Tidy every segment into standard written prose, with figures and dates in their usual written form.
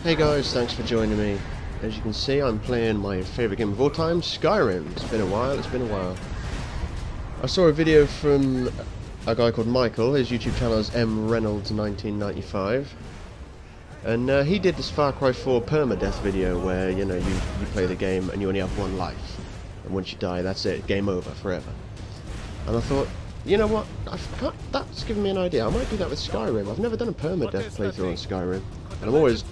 Hey guys, thanks for joining me. As you can see, I'm playing my favourite game of all time, Skyrim. It's been a while. I saw a video from a guy called Michael. His YouTube channel is mreynolds1995. And he did this Far Cry 4 Perma-death video where, you know, you play the game and you only have one life. And once you die, that's it, game over, forever. And I thought, you know what, that's given me an idea. I might do that with Skyrim. I've never done a permadeath playthrough on Skyrim, and I'm always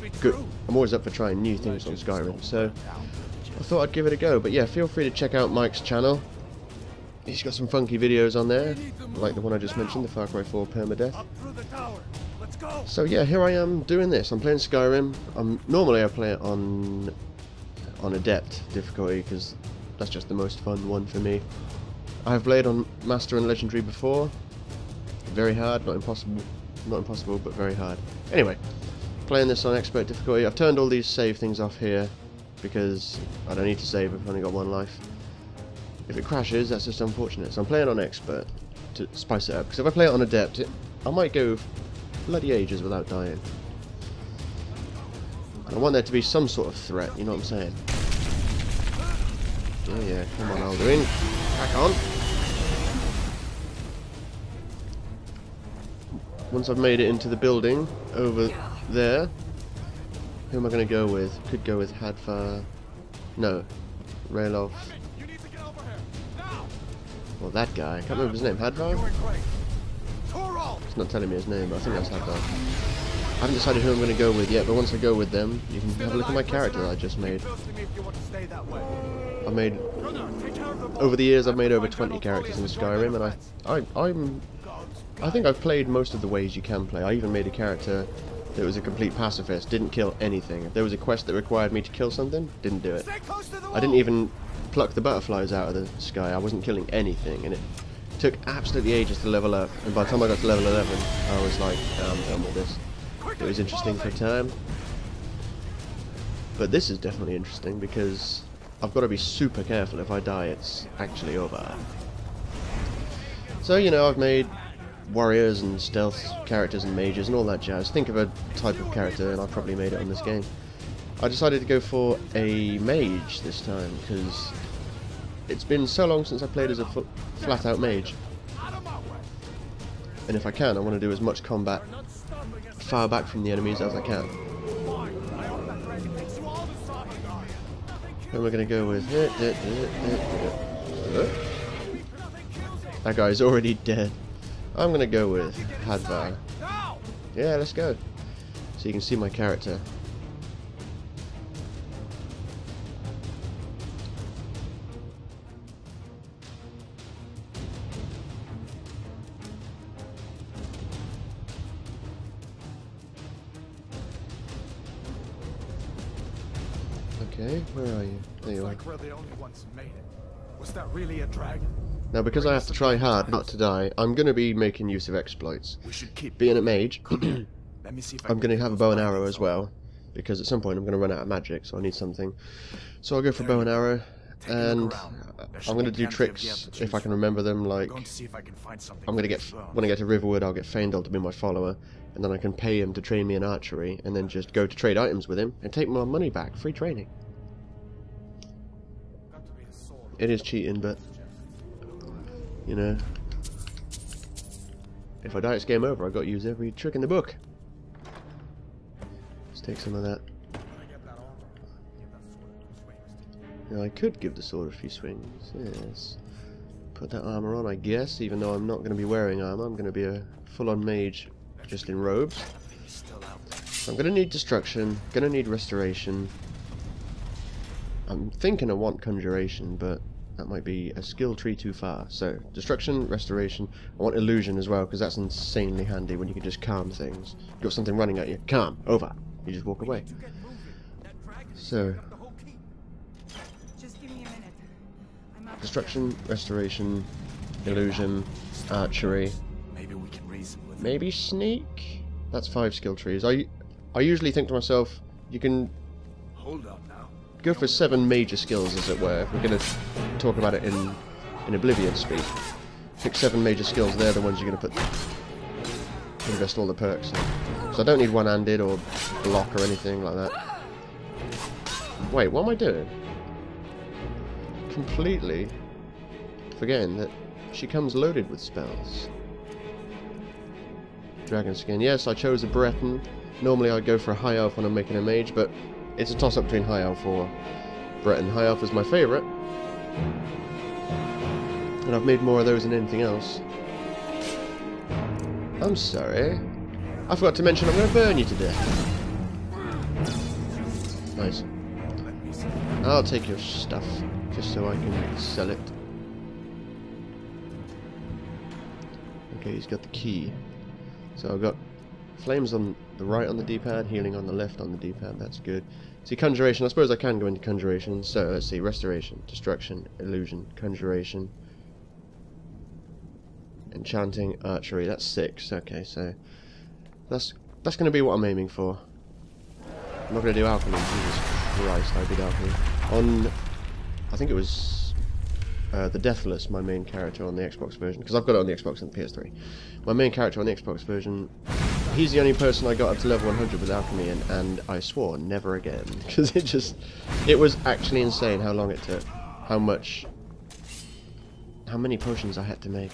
up for trying new things on Skyrim, so I thought I'd give it a go. But yeah, feel free to check out Mike's channel. He's got some funky videos on there, like the one I just mentioned, the Far Cry 4 permadeath. So yeah, here I am doing this. I'm playing Skyrim. Normally I play it on Adept difficulty, because that's just the most fun one for me. I have played on Master and Legendary before. Very hard, not impossible, but very hard. Anyway, playing this on Expert difficulty. I've turned all these save things off here because I don't need to save if I've only got one life. If it crashes, that's just unfortunate. So I'm playing on Expert to spice it up, because if I play it on Adept, I might go bloody ages without dying. And I want there to be some sort of threat, you know what I'm saying? Oh yeah, come on Alduin, crack on. Once I've made it into the building over there, who am I going to go with? Could go with Hadvar. No, Rayloff. Well, that guy. I can't remember his name. Hadvar? It's not telling me his name, but I think that's Hadvar. I haven't decided who I'm going to go with yet, but once I go with them, you can have a look at my character that I just made. Over the years, I've made over 20 characters in Skyrim, and I think I've played most of the ways you can play. I even made a character that was a complete pacifist, didn't kill anything. If there was a quest that required me to kill something, didn't do it. I didn't even pluck the butterflies out of the sky. I wasn't killing anything, and it took absolutely ages to level up. And by the time I got to level 11, I was like, I'm done with this. It was interesting for a time, but this is definitely interesting because I've got to be super careful. If I die, it's actually over. So, you know, I've made warriors and stealth characters and mages and all that jazz. Think of a type of character and I probably made it on this game. I decided to go for a mage this time because it's been so long since I played as a flat out mage. And if I can, I want to do as much combat far back from the enemies as I can. Who am I going to go with? That guy's already dead. I'm going to go with Hadvar. Yeah, let's go. So you can see my character. Okay, where are you? There you are. We're the only ones who made it. Was that really a dragon? Now, because I have to try hard not to die, I'm going to be making use of exploits. Being a mage, I'm going to have a bow and arrow as well, because at some point I'm going to run out of magic, so I need something. So I'll go for bow and arrow, and I'm going to do tricks if I can remember them, like I'm going to get, when I get to Riverwood, I'll get Faendal to be my follower, and then I can pay him to train me in archery, and then just go to trade items with him, and take my money back, free training. It is cheating, but you know, if I die it's game over. I've got to use every trick in the book. Let's take some of that. Now, I could give the sword a few swings, yes. Put that armor on, I guess, even though I'm not going to be wearing armor. I'm going to be a full-on mage just in robes. I'm going to need destruction, going to need restoration. I'm thinking I want conjuration, but that might be a skill tree too far. So, destruction, restoration. I want illusion as well, because that's insanely handy when you can just calm things. You've got something running at you. Calm. Over. You just walk away. So, destruction, restoration, illusion, archery. Maybe sneak? That's 5 skill trees. I usually think to myself, you can go for 7 major skills, as it were, if we're going to talk about it in Oblivion speak. Pick 7 major skills, they're the ones you're going to invest all the perks in. So I don't need one-handed or block or anything like that. Wait, what am I doing? Completely forgetting that she comes loaded with spells. Dragon skin. Yes, I chose a Breton. Normally I'd go for a high elf when I'm making a mage, but it's a toss-up between high elf or Breton. High elf is my favourite. And I've made more of those than anything else. I'm sorry. I forgot to mention I'm going to burn you to death. Nice. I'll take your stuff, just so I can sell it. Okay, he's got the key. So I've got flames on the right on the D-pad, healing on the left on the D-pad, that's good. See, conjuration, I suppose I can go into conjuration. So, let's see, restoration, destruction, illusion, conjuration, enchanting, archery, that's 6. Okay, so that's going to be what I'm aiming for. I'm not going to do alchemy. Jesus Christ, I did alchemy. On, I think it was the Deathless, my main character on the Xbox version, because I've got it on the Xbox and the PS3. My main character on the Xbox version, he's the only person I got up to level 100 with alchemy, and I swore never again, because it was actually insane how long it took, how many potions I had to make,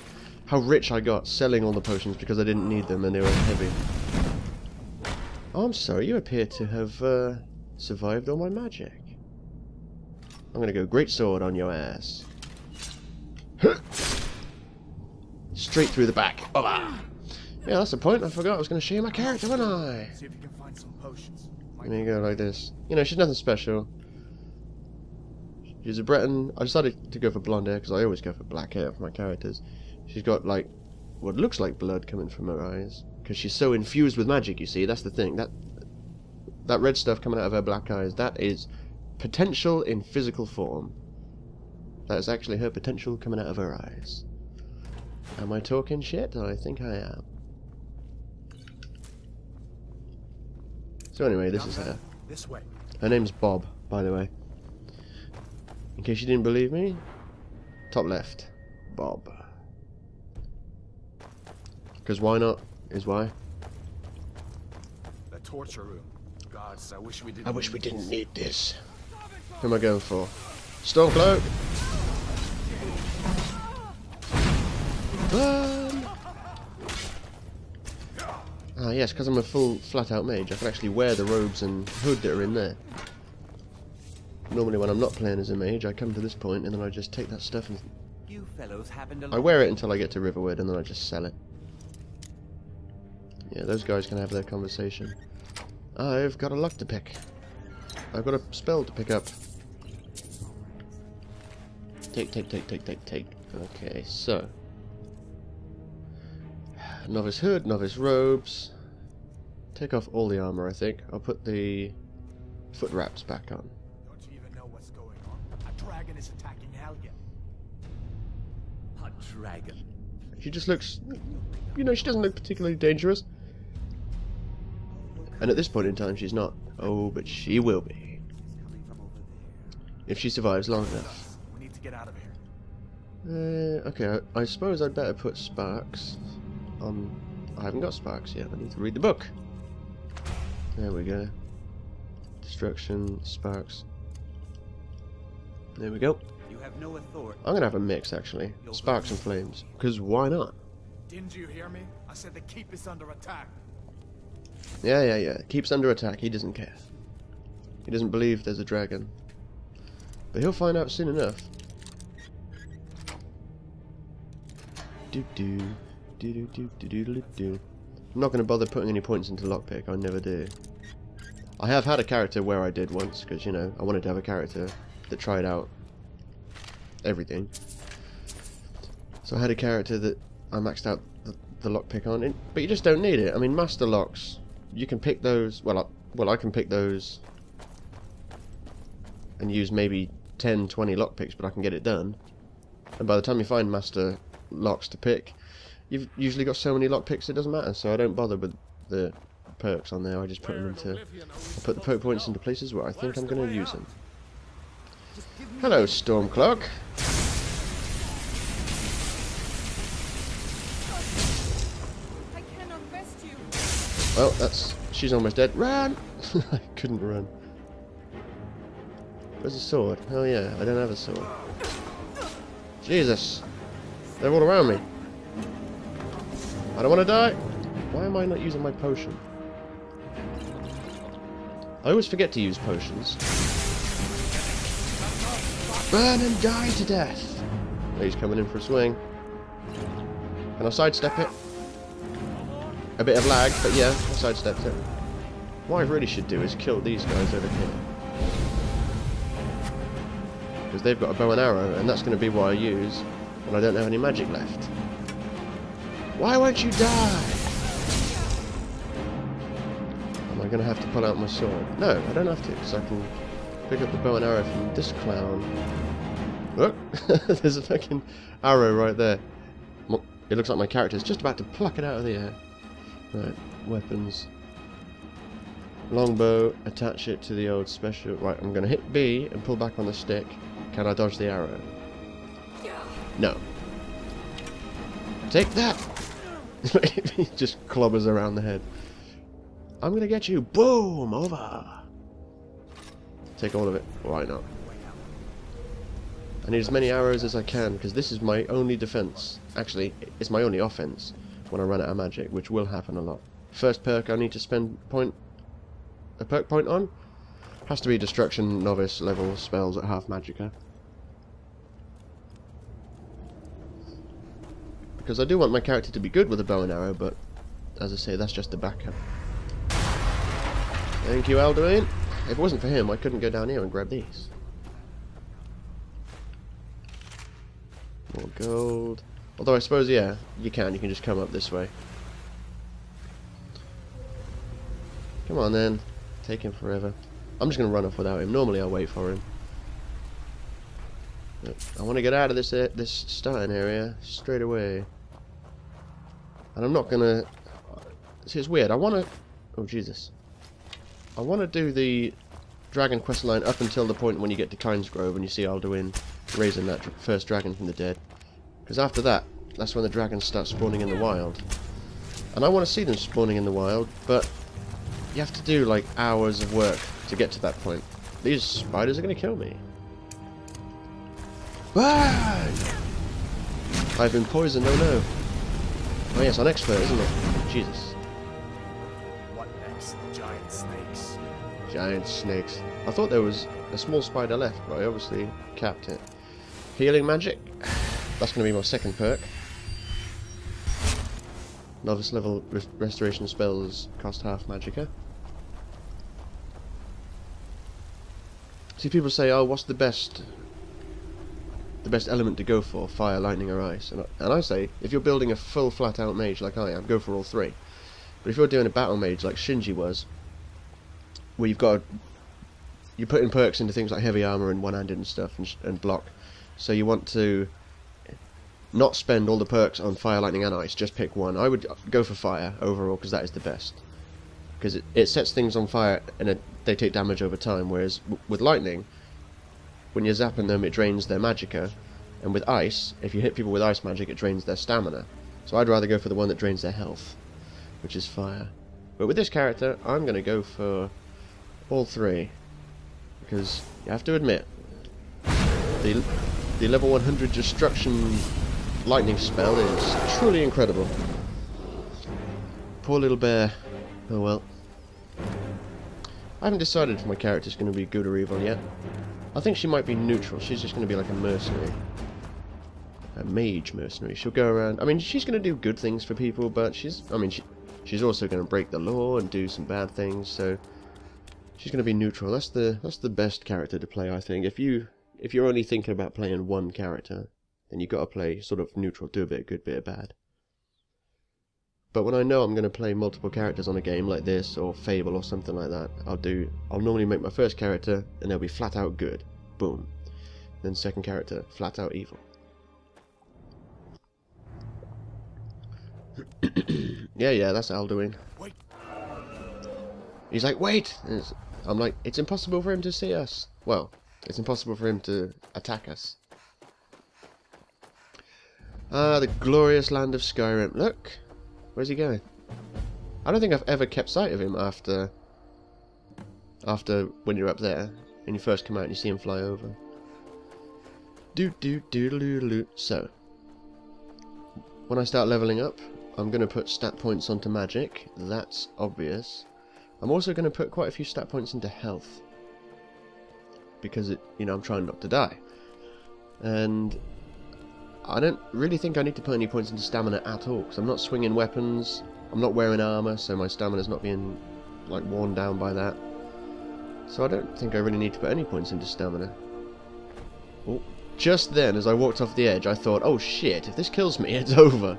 how rich I got selling all the potions because I didn't need them and they were heavy. Oh, I'm sorry, you appear to have survived all my magic. I'm gonna go great sword on your ass. Straight through the back. Oh, yeah, that's the point. I forgot I was going to show you my character, wasn't I? See if you can find some potions. There you go, like this. You know, she's nothing special. She's a Breton. I decided to go for blonde hair because I always go for black hair for my characters. She's got, like, what looks like blood coming from her eyes. Because she's so infused with magic, you see. That's the thing. That red stuff coming out of her black eyes, that is potential in physical form. That is actually her potential coming out of her eyes. Am I talking shit? I think I am. So anyway, this is her. This way. Her name's Bob, by the way. In case you didn't believe me, top left, Bob. Because why not is why. The torture room. Gods, I wish we didn't. I wish we didn't need this. Who am I going for? Stormcloak. Burn! Ah yes, because I'm a full flat-out mage, I can actually wear the robes and hood that are in there. Normally when I'm not playing as a mage, I come to this point and then I just take that stuff and You fellows happened I wear it until I get to Riverwood and then I just sell it. Yeah, those guys can have their conversation. I've got a luck to pick. I've got a spell to pick up. Take. Okay, so novice hood, novice robes. Take off all the armor, I think. I'll put the foot wraps back on. Don't you even know what's going on? A dragon is attacking Helgen. A dragon. She just looks, you know, she doesn't look particularly dangerous. And at this point in time, she's not. Oh, but she will be. Coming from over there. If she survives long enough. We need to get out of here. Okay, I suppose I'd better put sparks on. I haven't got sparks yet. I need to read the book. There we go. Destruction, sparks. There we go. You have no authority. I'm gonna have a mix actually. Sparks and flames. Because why not? Didn't you hear me? I said the keep is under attack. Yeah. Keeps under attack. He doesn't care. He doesn't believe there's a dragon. But he'll find out soon enough. I'm not going to bother putting any points into lockpick. I never do. I have had a character where I did once because, you know, I wanted to have a character that tried out everything. So I had a character that I maxed out the lockpick on, but you just don't need it. I mean, master locks, you can pick those. Well, I can pick those and use maybe 10, 20 lockpicks, but I can get it done. And by the time you find master locks to pick, you've usually got so many lockpicks it doesn't matter. So I don't bother with the perks on there. I just put them into. I put the poke points into places where I think I'm going to use them. Hello, Stormcloak. Well, she's almost dead. Run! I couldn't run. Where's the sword? Oh yeah, I don't have a sword. Jesus! They're all around me. I don't want to die! Why am I not using my potion? I always forget to use potions. Burn and die to death! He's coming in for a swing. Can I sidestep it? A bit of lag, but yeah, I sidestepped it. What I really should do is kill these guys over here. Because they've got a bow and arrow, and that's going to be what I use when I don't have any magic left. Why won't you die? Am I going to have to pull out my sword? No, I don't have to, because I can pick up the bow and arrow from this clown. Look! There's a fucking arrow right there. It looks like my character's just about to pluck it out of the air. Right, weapons. Longbow, attach it to the old special. Right, I'm going to hit B and pull back on the stick. Can I dodge the arrow? No. Take that! He just clobbers around the head. I'm going to get you. Boom! Over! Take all of it. Why not? I need as many arrows as I can, because this is my only defense. Actually, it's my only offense when I run out of magic, which will happen a lot. First perk I need to spend a perk point on has to be Destruction Novice level spells at half magicka. Because I do want my character to be good with a bow and arrow, but as I say, that's just the backup. Thank you, Alduin. If it wasn't for him, I couldn't go down here and grab these. More gold. Although I suppose, yeah, you can just come up this way. Come on then. Take him forever. I'm just going to run off without him. Normally I'll wait for him. But I want to get out of this starting area straight away. And I'm not going to... See, it's weird. I want to... Oh, Jesus. I want to do the Dragon quest line up until the point when you get to Kyne's Grove and you see Alduin raising that first dragon from the dead. Because after that, that's when the dragons start spawning in the wild. And I want to see them spawning in the wild, but you have to do like hours of work to get to that point. These spiders are going to kill me. Burn! I've been poisoned, oh no. Oh yes, I'm expert, isn't it? Jesus. What next? Giant snakes. Giant snakes. I thought there was a small spider left, but I obviously capped it. Healing magic. That's going to be my second perk. Novice level restoration spells cost half magicka. See, people say, "Oh, what's the best element to go for? Fire, lightning, or ice?" And I say, if you're building a full flat-out mage like I am, go for all three. But if you're doing a battle mage like Shinji was, where you're putting perks into things like heavy armor and one-handed and stuff and block, so you want to not spend all the perks on fire, lightning, and ice. Just pick one. I would go for fire overall because that is the best. Because it sets things on fire and they take damage over time. Whereas with lightning, when you're zapping them, it drains their magicka, and with ice, if you hit people with ice magic, it drains their stamina. So I'd rather go for the one that drains their health, which is fire. But with this character, I'm going to go for all three, because you have to admit, the level 100 destruction lightning spell is truly incredible. Poor little bear. Oh well. I haven't decided if my character's going to be good or evil yet. I think she might be neutral. She's just going to be like a mercenary. A mage mercenary. She'll go around... I mean, she's going to do good things for people, but she's also going to break the law and do some bad things, so she's going to be neutral. That's the best character to play, I think. If you're only thinking about playing one character, then you've got to play sort of neutral, do a bit of good, bit of bad. But when I know I'm going to play multiple characters on a game like this, or Fable or something like that, I'll normally make my first character, and they'll be flat out good. Boom. Then second character, flat out evil. yeah, that's Alduin. Wait. He's like, wait! I'm like, it's impossible for him to see us. Well, it's impossible for him to attack us. Ah, the glorious land of Skyrim. Look! Where's he going? I don't think I've ever kept sight of him after when you're up there and you first come out and you see him fly over. So, when I start leveling up, I'm going to put stat points onto magic. That's obvious. I'm also going to put quite a few stat points into health, because I'm trying not to die. And I don't really think I need to put any points into stamina at all, because I'm not swinging weapons, I'm not wearing armor, so my stamina's not being like worn down by that. So I don't think I really need to put any points into stamina. Oh, just then, as I walked off the edge, I thought, oh shit, if this kills me, it's over.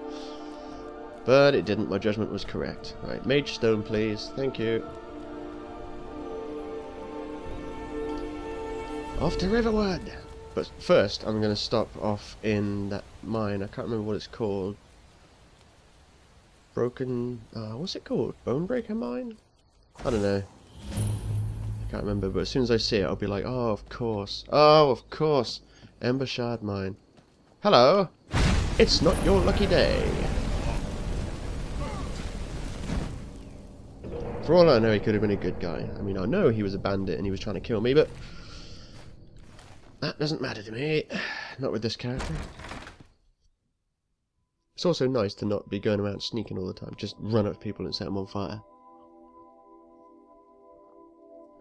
But it didn't, my judgment was correct. Right, Mage Stone please, thank you. Off to Riverwood! But first, I'm going to stop off in that mine. I can't remember what it's called. What's it called? Bonebreaker Mine? I don't know. I can't remember, but as soon as I see it, I'll be like, oh, of course. Oh, of course. Ember Shard Mine. Hello! It's not your lucky day. For all I know, he could have been a good guy. I mean, I know he was a bandit and he was trying to kill me, but that doesn't matter to me. Not with this character. It's also nice to not be going around sneaking all the time. Just run up to people and set them on fire.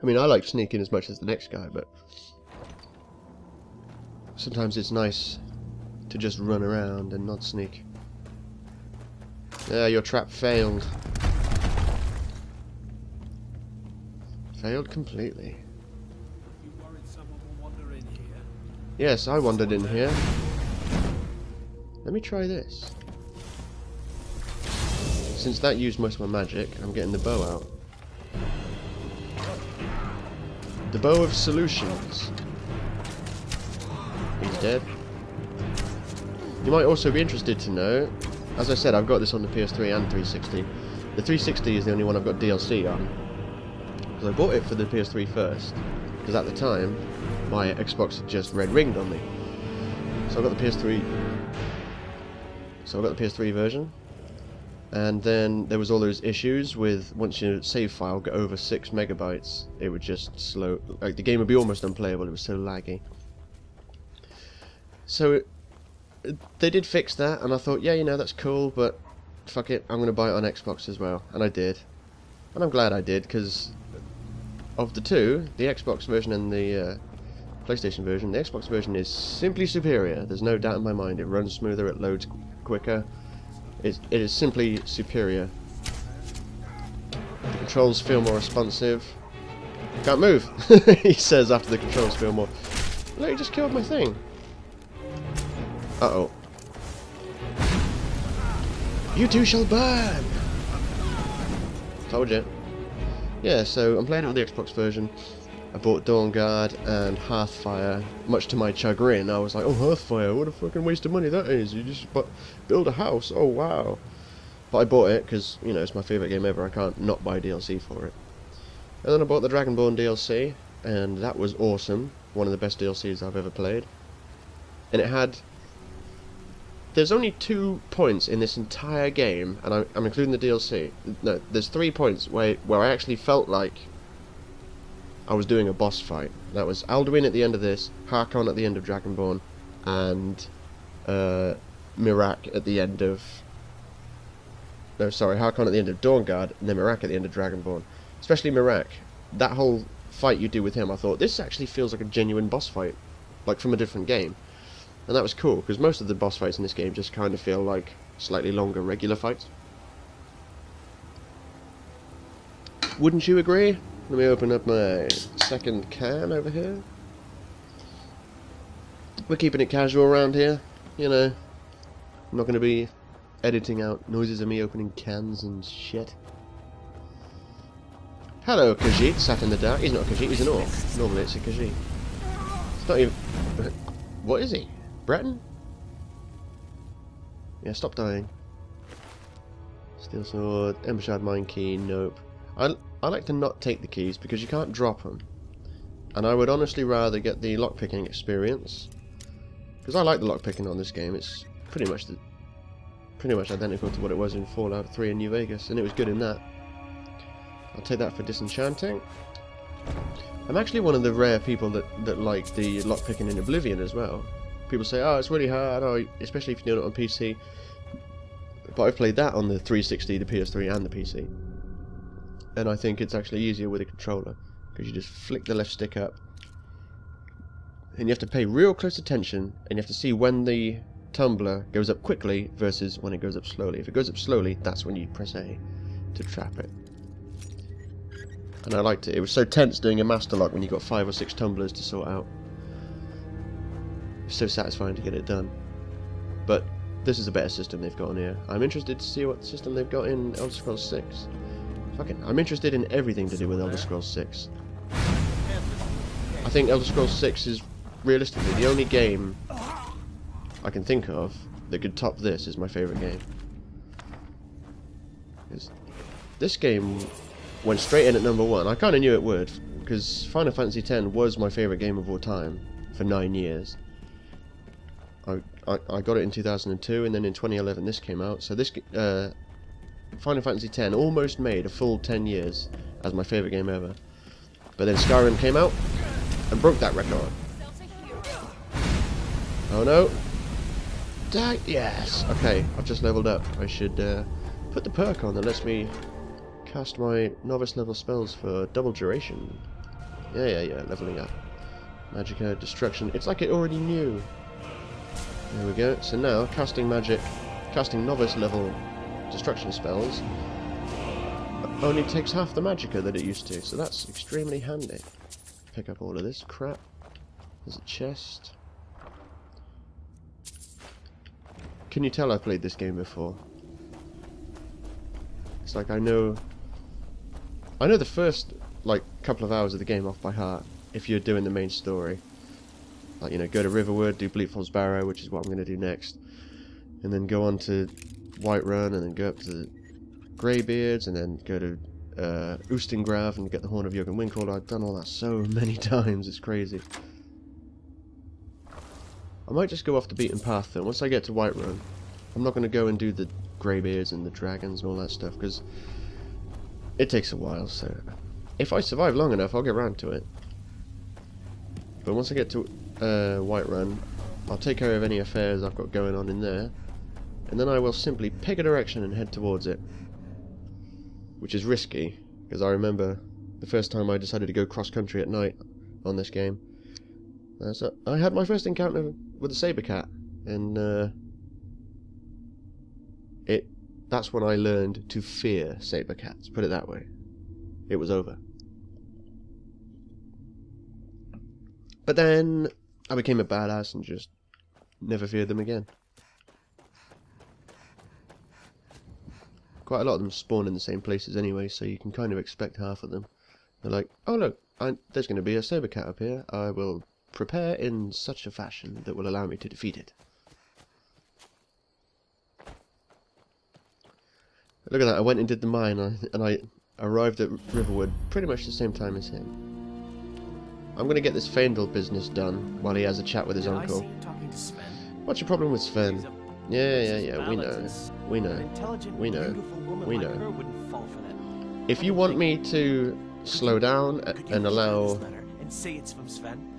I mean, I like sneaking as much as the next guy, but sometimes it's nice to just run around and not sneak. Yeah, your trap failed. Failed completely. You worried someone will wander in here? Yes, I wandered in here. Let me try this. Since that used most of my magic, I'm getting the bow out. The Bow of Solutions. He's dead. You might also be interested to know, as I said, I've got this on the PS3 and 360. The 360 is the only one I've got DLC on. Because I bought it for the PS3 first. Because at the time, my Xbox had just red ringed on me. So I got the PS3. So I got the PS3 version. And then there was all those issues with once your save file got over 6 megabytes, it would just slow. Like the game would be almost unplayable. It was so laggy. So they did fix that, and I thought, yeah, that's cool, but fuck it, I'm gonna buy it on Xbox as well, and I did, and I'm glad I did, because of the two, the Xbox version and the PlayStation version, the Xbox version is simply superior. There's no doubt in my mind. It runs smoother, it loads quicker. It is simply superior. The controls feel more responsive. Can't move, he says after the controls feel more. Look, he just killed my thing. Uh-oh. You two shall burn! Told you. Yeah, so I'm playing it on the Xbox version. I bought Dawnguard and Hearthfire. Much to my chagrin, I was like, oh, Hearthfire, what a fucking waste of money that is. You just build a house, oh wow. But I bought it because, it's my favourite game ever. I can't not buy DLC for it. And then I bought the Dragonborn DLC, and that was awesome. One of the best DLCs I've ever played. And it had... There's only 2 points in this entire game, and I'm including the DLC. No, there's 3 points where I actually felt like I was doing a boss fight. That was Alduin at the end of this, Harkon at the end of Dragonborn, and Mirak at the end of... No, sorry, Harkon at the end of Dawnguard, and then Mirak at the end of Dragonborn. Especially Mirak. That whole fight you do with him, I thought, this actually feels like a genuine boss fight. Like from a different game. And that was cool, because most of the boss fights in this game just kind of feel like slightly longer regular fights. Wouldn't you agree? Let me open up my second can over here. We're keeping it casual around here, I'm not going to be editing out noises of me opening cans and shit. Hello, Khajiit, sat in the dark. He's not a Khajiit, he's an orc. Normally it's a Khajiit. It's not even... What is he? Breton? Yeah, stop dying. Steel sword, Ember Shard Mine Key, nope. I like to not take the keys because you can't drop them. And I would honestly rather get the lockpicking experience. Because I like the lockpicking on this game. It's pretty much identical to what it was in Fallout 3 in New Vegas, and it was good in that. I'll take that for disenchanting. I'm actually one of the rare people that like the lockpicking in Oblivion as well. People say, oh, it's really hard, oh, especially if you're doing it on PC. But I've played that on the 360, the PS3 and the PC. And I think it's actually easier with a controller. Because you just flick the left stick up. And you have to pay real close attention. And you have to see when the tumbler goes up quickly versus when it goes up slowly. If it goes up slowly, that's when you press A to trap it. And I liked it. It was so tense doing a master lock when you got 5 or 6 tumblers to sort out. It's so satisfying to get it done. But this is a better system they've got on here. I'm interested to see what system they've got in Elder Scrolls 6. Fucking, I'm interested in everything to do with Elder Scrolls 6. I think Elder Scrolls 6 is realistically the only game I can think of that could top this as my favourite game. This game went straight in at number 1. I kind of knew it would, because Final Fantasy X was my favourite game of all time for 9 years. I got it in 2002, and then in 2011 this came out. So this Final Fantasy X almost made a full 10 years as my favourite game ever. But then Skyrim came out and broke that record. Oh no! Yes! Okay, I've just leveled up. I should put the perk on that lets me cast my novice level spells for double duration. Yeah, leveling up. Magicka, destruction. It's like it already knew. There we go. So now, casting novice level destruction spells only takes half the magicka that it used to, so that's extremely handy. Pick up all of this crap. There's a chest. Can you tell I played this game before? It's like I know the first like couple of hours of the game off by heart if you're doing the main story. Like, you know, go to Riverwood, do Bleakfall's Barrow, which is what I'm going to do next, and then go on to Whiterun, and then go up to Greybeards, and then go to Ustengrav and get the Horn of Jurgen Winkel. I've done all that so many times, it's crazy. I might just go off the beaten path though. Once I get to Whiterun, I'm not going to go and do the Greybeards and the dragons and all that stuff, because it takes a while, so if I survive long enough, I'll get round to it. But once I get to Whiterun, I'll take care of any affairs I've got going on in there, and then I will simply pick a direction and head towards it. Which is risky, because I remember the first time I decided to go cross-country at night on this game. So I had my first encounter with a saber cat, and that's when I learned to fear saber cats, put it that way. It was over. But then I became a badass and just never feared them again. Quite a lot of them spawn in the same places anyway, so you can kind of expect half of them. They're like, oh look, there's going to be a saber cat up here. I will prepare in such a fashion that will allow me to defeat it. Look at that, I went and did the mine, and I arrived at Riverwood pretty much the same time as him. I'm going to get this Faendal business done while he has a chat with his uncle. What's your problem with Sven? Yeah, we know. If you want me to slow down and allow,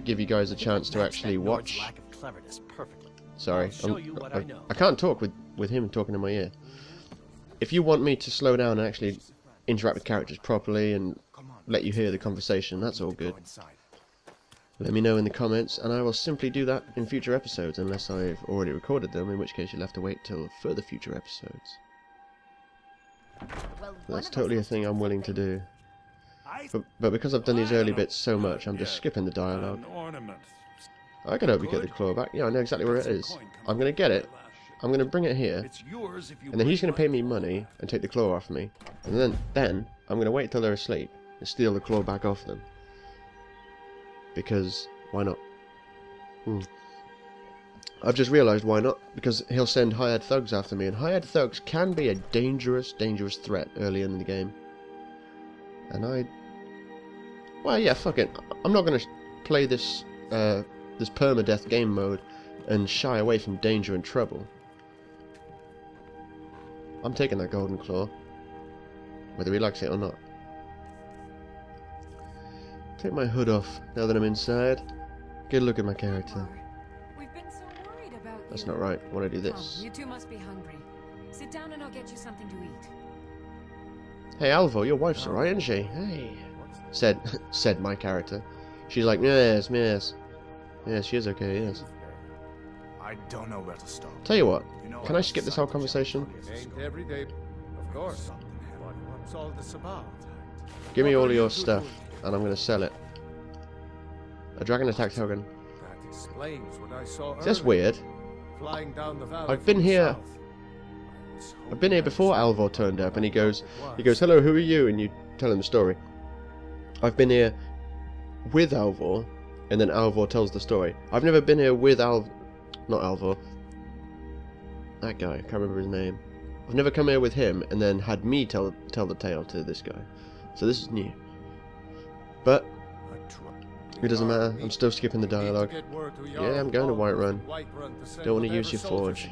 give you guys a chance to actually watch. Sorry, I can't talk with him talking in my ear. If you want me to slow down and actually interact with characters properly and let you hear the conversation, that's all good. Let me know in the comments, and I will simply do that in future episodes, unless I've already recorded them, in which case you'll have to wait till further future episodes. But that's totally a thing I'm willing to do. But because I've done these early bits so much, I'm just skipping the dialogue. I can hope you get the claw back. Yeah, I know exactly where it is. I'm going to get it. I'm going to bring it here, and then he's going to pay me money and take the claw off me, and then I'm going to wait till they're asleep and steal the claw back off them. Because, why not? I've just realised why not, because he'll send hired thugs after me, and hired thugs can be a dangerous, dangerous threat early in the game. And well, yeah, fuck it. I'm not going to play this this perma-death game mode and shy away from danger and trouble. I'm taking that golden claw, whether he likes it or not. Take my hood off now that I'm inside. Get a look at my character. We've been so worried about That's you. not right. I want to do Come, this. you two must be hungry. Sit down and I'll get you something to eat. Hey Alvo, your wife's alright, isn't she? Hey. Said my character. She's like, yes, yes. Yes, she is okay, yes. I don't know where to start. Tell you what, You know, can I skip this whole conversation? Ain't every day. Of course. What's all this about? Give me What all are of you your two stuff, doing? and I'm going to sell it. A dragon attack token. That explains what I saw That's earlier. weird. Flying down the valley I've from been the here. south. I was I've been here hoping before I'd Alvor turned up, and he goes, it was. hello, who are you? And you tell him the story. I've been here with Alvor, and then Alvor tells the story. I've never been here with not Alvor. That guy, I can't remember his name. I've never come here with him, and then had me tell the tale to this guy. So this is new. But it doesn't matter. I'm still skipping the dialogue. Yeah, I'm going to Whiterun. Don't want to use your forge.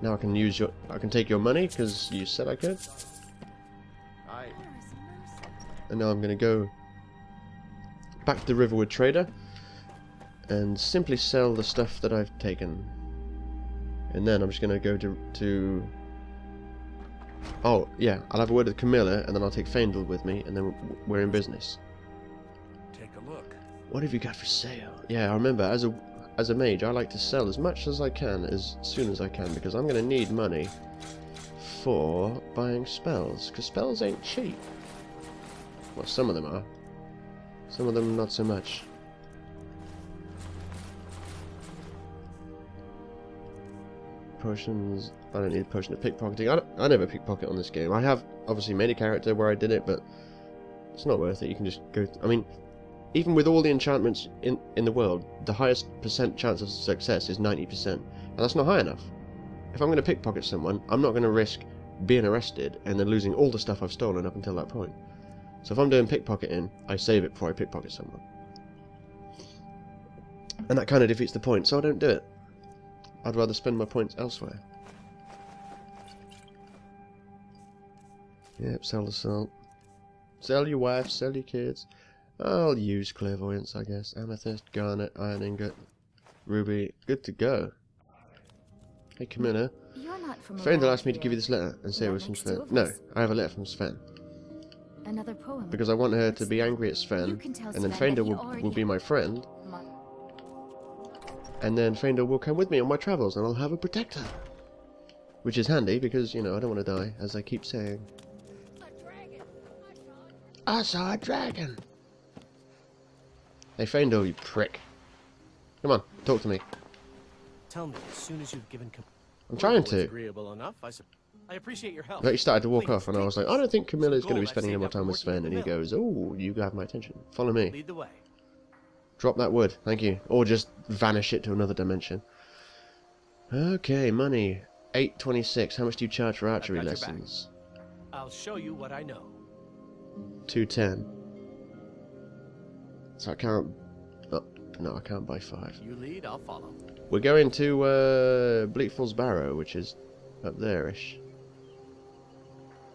Now I can take your money because you said I could. And now I'm going to go back to the Riverwood Trader and simply sell the stuff that I've taken. And then I'm just going to go to oh yeah, I'll have a word with Camilla, and then I'll take Faendal with me, and then we're in business. Take a look. What have you got for sale? Yeah, I remember, as a mage, I like to sell as much as I can, as soon as I can, because I'm going to need money for buying spells, because spells ain't cheap. Well, some of them are. Some of them not so much. Potions. I don't need a potion of pickpocketing. I never pickpocket on this game. I have obviously made a character where I did it, but it's not worth it. You can just go. I mean, even with all the enchantments in the world, the highest % chance of success is 90%, and that's not high enough. If I'm going to pickpocket someone, I'm not going to risk being arrested and then losing all the stuff I've stolen up until that point. So if I'm doing pickpocketing, I save it before I pickpocket someone, and that kind of defeats the point. So I don't do it. I'd rather spend my points elsewhere. Yep, sell the salt. Sell your wife, sell your kids. I'll use clairvoyance, I guess. Amethyst, garnet, iron ingot, ruby. Good to go. Hey, Camilla. You're not from Faendal around asked me to here. give you this letter and say it That was from makes two Sven. of No, us. I have a letter from Sven. Another poem. Because I want her to be Let's see. angry at You Sven, can tell and then Sven that Faendal he will already be my friend, Mon- and then Faendal will come with me on my travels, and I'll have a protector. Which is handy, because, you know, I don't want to die, as I keep saying. I saw a dragon! Hey, Faendal, you prick. Come on, talk to me. Tell me as soon as you've given. I'm trying Was to. agreeable enough. I appreciate your help. But he started to walk Please, off, and I take was like, this. I don't think Camilla's Some going to be gold spending I've any more saved time up with from Sven, and he working at goes, oh, you have my attention. Follow me. Lead the way. Drop that wood, thank you. Or just vanish it to another dimension. Okay, money. 826. How much do you charge for archery got your back. lessons? I'll show you what I know. 210. So I can't... Oh, no, I can't buy 5. You lead, I'll follow. We're going to Bleak Falls Barrow, which is up there-ish.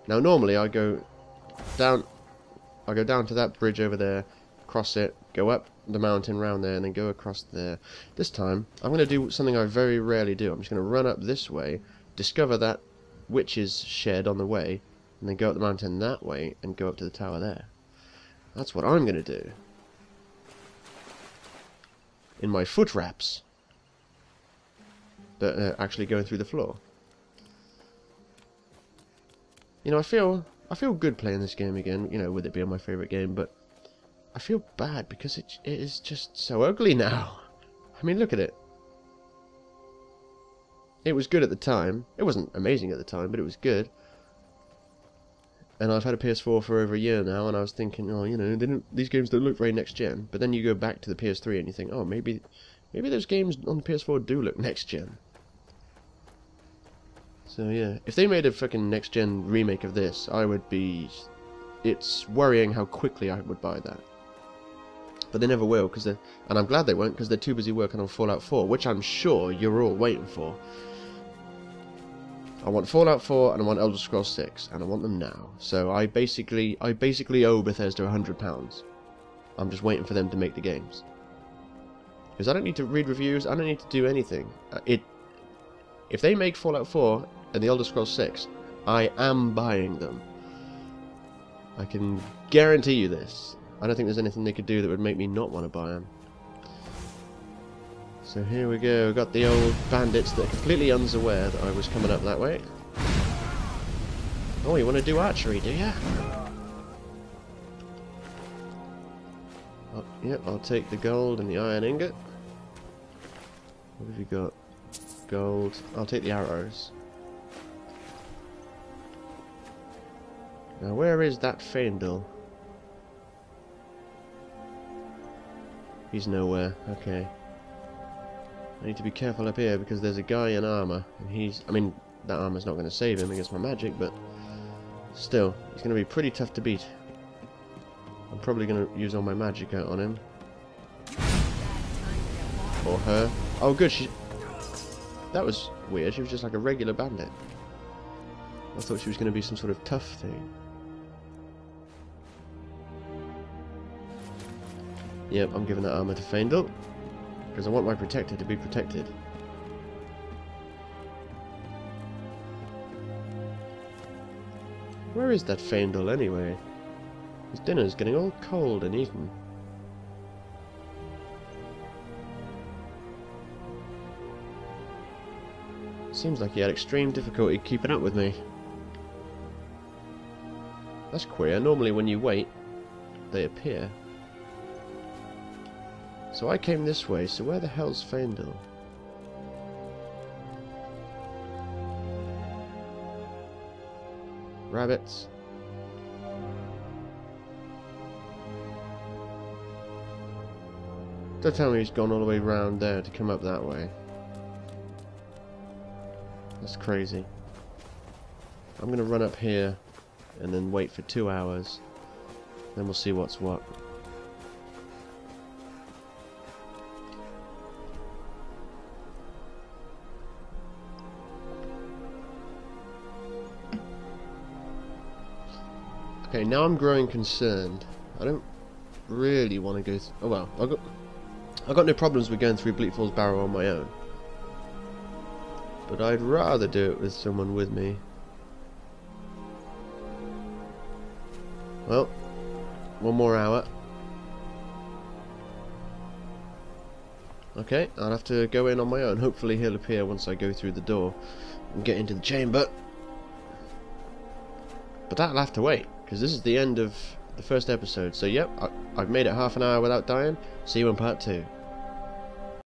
Now, normally I go down to that bridge over there, cross it, go up the mountain round there, and then go across there. This time, I'm going to do something I very rarely do. I'm just going to run up this way, discover that witch's shed on the way, and then go up the mountain that way, and go up to the tower there. That's what I'm going to do. In my foot wraps. That are actually going through the floor. You know, I feel good playing this game again, you know, with it being my favourite game, but I feel bad because it is just so ugly now. I mean, look at it. It was good at the time. It wasn't amazing at the time, but it was good. And I've had a PS4 for over a year now, and I was thinking, oh, you know, these games don't look very next-gen. But then you go back to the PS3 and you think, oh, maybe those games on the PS4 do look next-gen. So yeah, if they made a fucking next-gen remake of this, I would be... It's worrying how quickly I would buy that. But they never will, and I'm glad they won't, because they're too busy working on Fallout 4, which I'm sure you're all waiting for. I want Fallout 4 and I want Elder Scrolls 6, and I want them now. So I basically owe Bethesda £100. I'm just waiting for them to make the games. Because I don't need to read reviews, I don't need to do anything. If they make Fallout 4 and The Elder Scrolls 6, I am buying them. I can guarantee you this. I don't think there's anything they could do that would make me not want to buy them. So here we go, we've got the old bandits that are completely unaware that I was coming up that way. Oh, you want to do archery, do you? Oh, yep, I'll take the gold and the iron ingot. What have you got? Gold. I'll take the arrows. Now, where is that Faendal? He's nowhere. Okay. I need to be careful up here because there's a guy in armor, and I mean, that armor's not going to save him against my magic, but still, he's going to be pretty tough to beat. I'm probably going to use all my magic out on him. Or her. Oh, good. That was weird. She was just like a regular bandit. I thought she was going to be some sort of tough thing. Yep, I'm giving that armor to Faendal. Because I want my protector to be protected. Where is that Faendal anyway? His dinner's getting all cold and eaten. Seems like he had extreme difficulty keeping up with me. That's queer. Normally when you wait, they appear. So I came this way, so where the hell's Faendal? Rabbits. Don't tell me he's gone all the way round there to come up that way. That's crazy. I'm gonna run up here and then wait for 2 hours. Then we'll see what's what. Okay, now I'm growing concerned. I don't really want to go oh well, I've got no problems with going through Bleak Falls Barrow on my own. But I'd rather do it with someone with me. Well, 1 more hour. Okay, I'll have to go in on my own. Hopefully he'll appear once I go through the door and get into the chamber. But that'll have to wait, because this is the end of the first episode. So yep, I've made it half an hour without dying. See you in part 2.